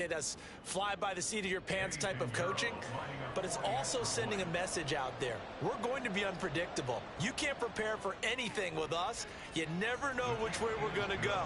Us fly by the seat of your pants type of coaching, but it's also sending a message out there. We're going to be unpredictable. You can't prepare for anything with us. You never know which way we're going to go.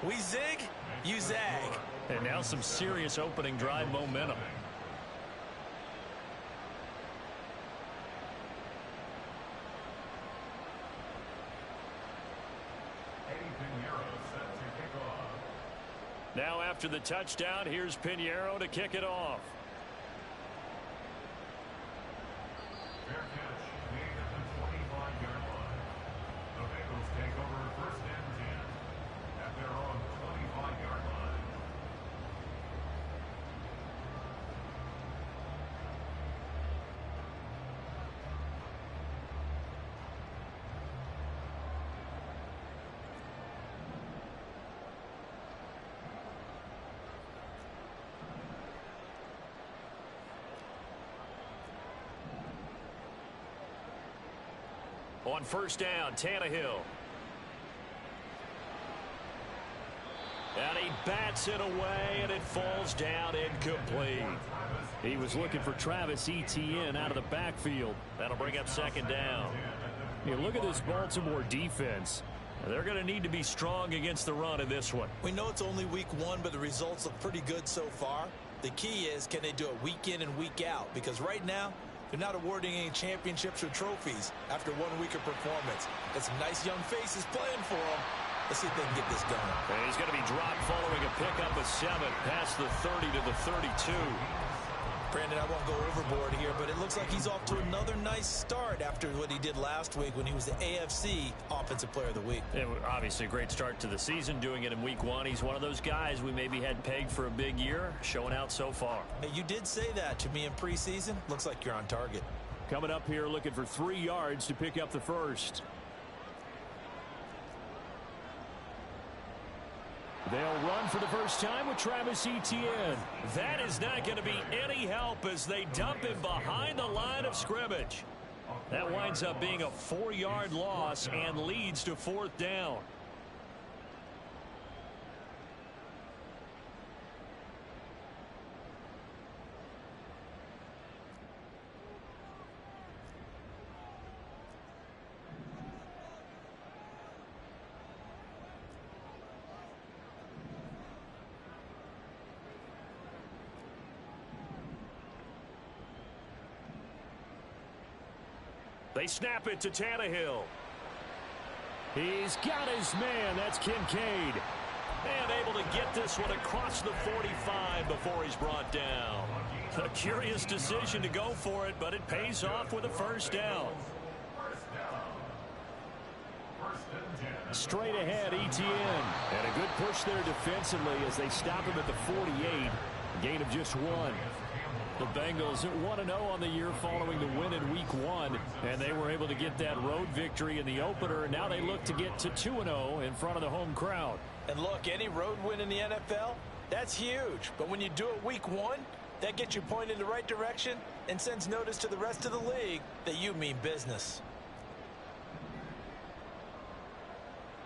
We zig, you zag. And now some serious opening drive momentum. Now after the touchdown, here's Pinheiro to kick it off. Fair catch made at the 25-yard line. The Bengals take over first and 10 at their own 25-yard line. On first down, Tannehill. And he bats it away, and it falls down incomplete. He was looking for Travis Etienne out of the backfield. That'll bring up second down. You look at this Baltimore defense. They're going to need to be strong against the run in this one. We know it's only week one, but the results look pretty good so far. The key is, can they do it week in and week out? Because right now, they're not awarding any championships or trophies after 1 week of performance. Got some nice young faces playing for them. Let's see if they can get this going. And he's going to be dropped following a pickup of 7 past the 30 to the 32. Brandon, I won't go overboard here, but it looks like he's off to another nice start after what he did last week when he was the AFC Offensive Player of the Week. And obviously a great start to the season, doing it in week one. He's one of those guys we maybe had pegged for a big year, showing out so far. Hey, you did say that to me in preseason. Looks like you're on target. Coming up here looking for 3 yards to pick up the first. They'll run for the first time with Travis Etienne. That is not going to be any help as they dump him behind the line of scrimmage. That winds up being a 4-yard loss and leads to fourth down. They snap it to Tannehill. He's got his man. That's Kincaid. And able to get this one across the 45 before he's brought down. A curious decision to go for it, but it pays off with a first down. Straight ahead, Etienne. And a good push there defensively as they stop him at the 48. Gain of just 1. The Bengals 1-0 on the year following the win in week 1, and they were able to get that road victory in the opener. Now they look to get to 2-0 in front of the home crowd. And look, any road win in the NFL, that's huge. But when you do it week 1, that gets you pointed in the right direction and sends notice to the rest of the league that you mean business.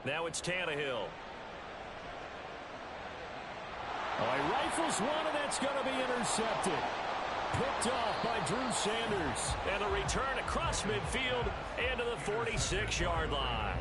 Now it's Tannehill. Oh, he rifles one, and that's going to be intercepted. Picked off by Drew Sanders. And a return across midfield into the 46-yard line.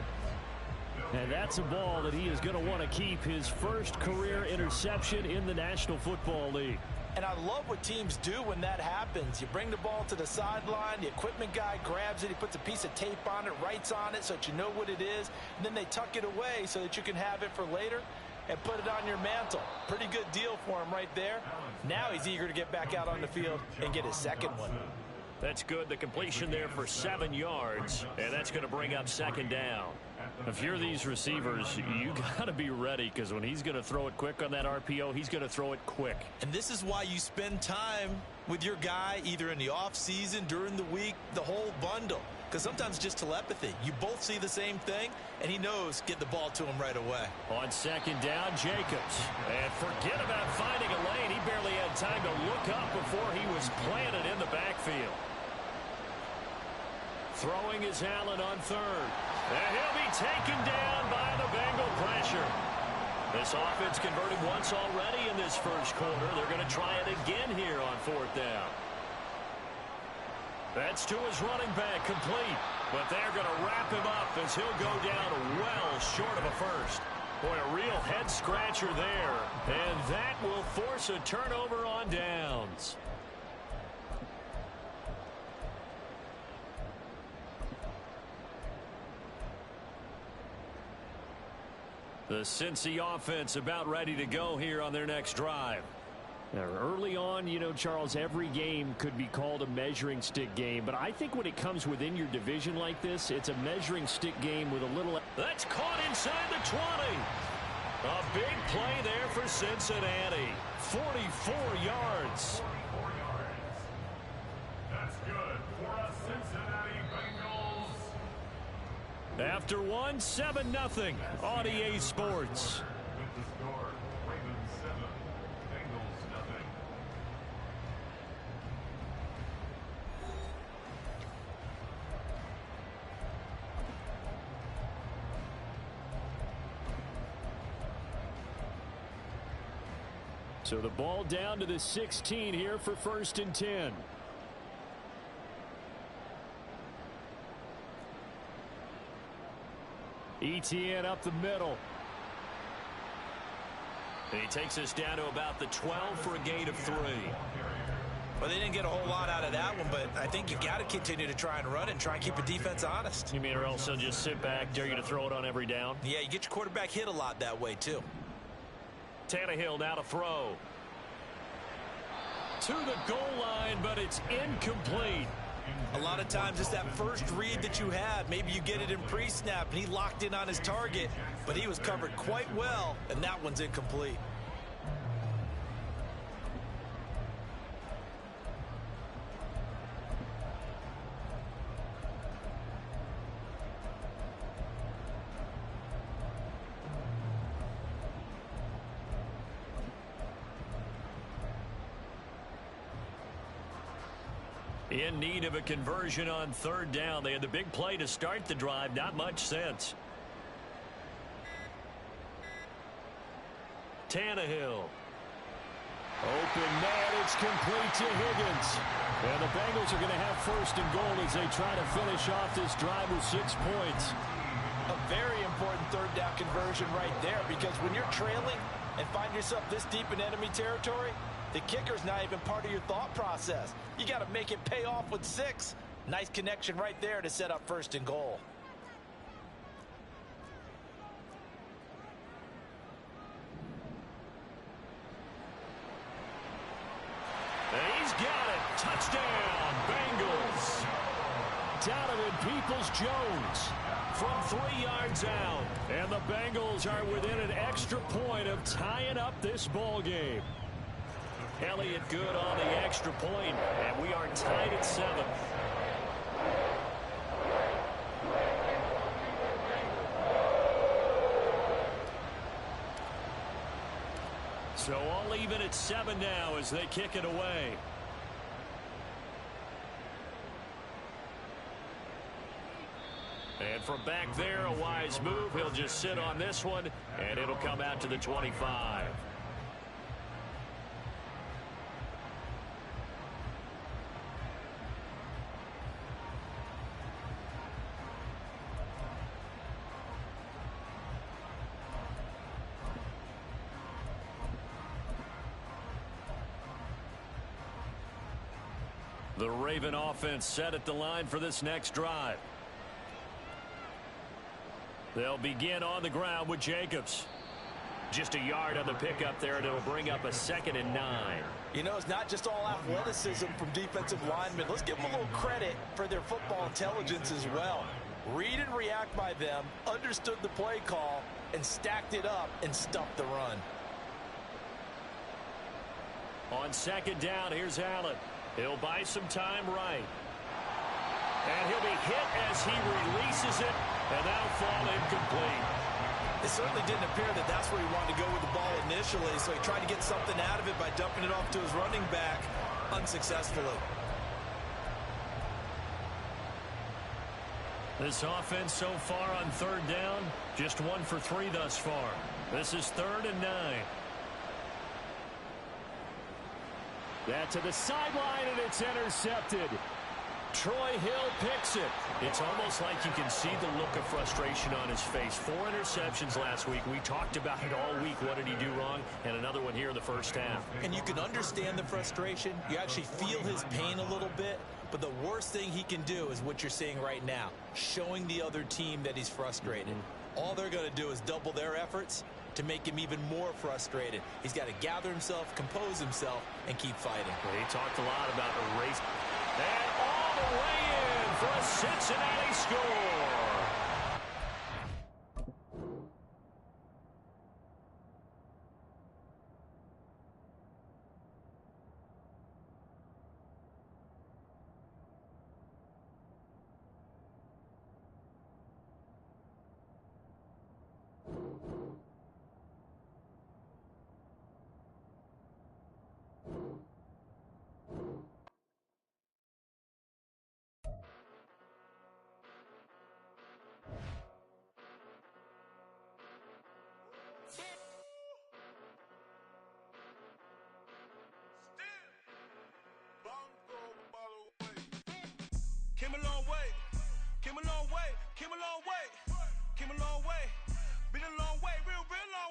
And that's a ball that he is going to want to keep, his first career interception in the National Football League. And I love what teams do when that happens. You bring the ball to the sideline, the equipment guy grabs it, he puts a piece of tape on it, writes on it so that you know what it is, and then they tuck it away so that you can have it for later and put it on your mantle. Pretty good deal for him right there. Now he's eager to get back out on the field and get his second one. That's good. The completion there for 7 yards, and that's going to bring up second down. If you're these receivers, you got to be ready, because when he's going to throw it quick on that RPO, he's going to throw it quick. And this is why you spend time with your guy either in the offseason, during the week, the whole bundle. Because sometimes it's just telepathy. You both see the same thing, and he knows get the ball to him right away. On second down, Jacobs. And forget about finding a lane. He barely had time to look up before he was planted in the backfield. Throwing is Allen on third. And he'll be taken down by the Bengal pressure. This offense converted once already in this first quarter. They're going to try it again here on fourth down. That's to his running back, complete. But they're going to wrap him up as he'll go down well short of a first. Boy, a real head-scratcher there. And that will force a turnover on downs. The Cincy offense about ready to go here on their next drive. Now, early on, you know, Charles, every game could be called a measuring stick game. But I think when it comes within your division like this, it's a measuring stick game with a little... That's caught inside the 20. A big play there for Cincinnati. 44 yards. 44 yards. That's good for a Cincinnati Bengals. After one, 7-0 on EA Sports. With the score, Ravens 7, Bengals nothing. So the ball down to the 16 here for 1st and 10. ETN up the middle. And he takes us down to about the 12 for a gain of 3. Well, they didn't get a whole lot out of that one, but I think you got to continue to try and run and try and keep the defense honest. You mean or else he'll just sit back, dare you to throw it on every down? Yeah, you get your quarterback hit a lot that way, too. Tannehill now to throw. To the goal line, but it's incomplete. A lot of times it's that first read that you have. Maybe you get it in pre-snap, and he locked in on his target, but he was covered quite well, and that one's incomplete. In need of a conversion on 3rd down. They had the big play to start the drive. Not much sense. Tannehill. Open man, it's complete to Higgins. And the Bengals are going to have 1st and goal as they try to finish off this drive with 6 points. A very important 3rd down conversion right there, because when you're trailing and find yourself this deep in enemy territory, the kicker's not even part of your thought process. You got to make it pay off with 6. Nice connection right there to set up 1st and goal. And he's got it. Touchdown, Bengals. Donovan Peoples-Jones From 3 yards out. And the Bengals are within an extra point of tying up this ball game. Elliott good on the extra point, and we are tied at 7. So all even at 7 now as they kick it away. And from back there, a wise move. He'll just sit on this one, and it'll come out to the 25. The Raven offense set at the line for this next drive. They'll begin on the ground with Jacobs. Just a yard on the pickup there, and it'll bring up a 2nd and 9. You know, it's not just all athleticism from defensive linemen. Let's give them a little credit for their football intelligence as well. Read and react by them, understood the play call, and stacked it up and stuffed the run. On 2nd down, here's Allen. He'll buy some time right. And he'll be hit as he releases it, and that'll fall incomplete. It certainly didn't appear that that's where he wanted to go with the ball initially, so he tried to get something out of it by dumping it off to his running back unsuccessfully. This offense so far on third down, just 1 for 3 thus far. This is 3rd and 9. That to the sideline, and it's intercepted. Troy Hill picks it. It's almost like you can see the look of frustration on his face. 4 interceptions last week. We talked about it all week. What did he do wrong? And another one here in the first half. And you can understand the frustration. You actually feel his pain a little bit. But the worst thing he can do is what you're seeing right now, showing the other team that he's frustrated. All they're going to do is double their efforts to make him even more frustrated. He's got to gather himself, compose himself, and keep fighting. Well, he talked a lot about a race. And all the way in for a Cincinnati score. Came a long way, came a long way, came a long way, came a long way, been a long way, real long way.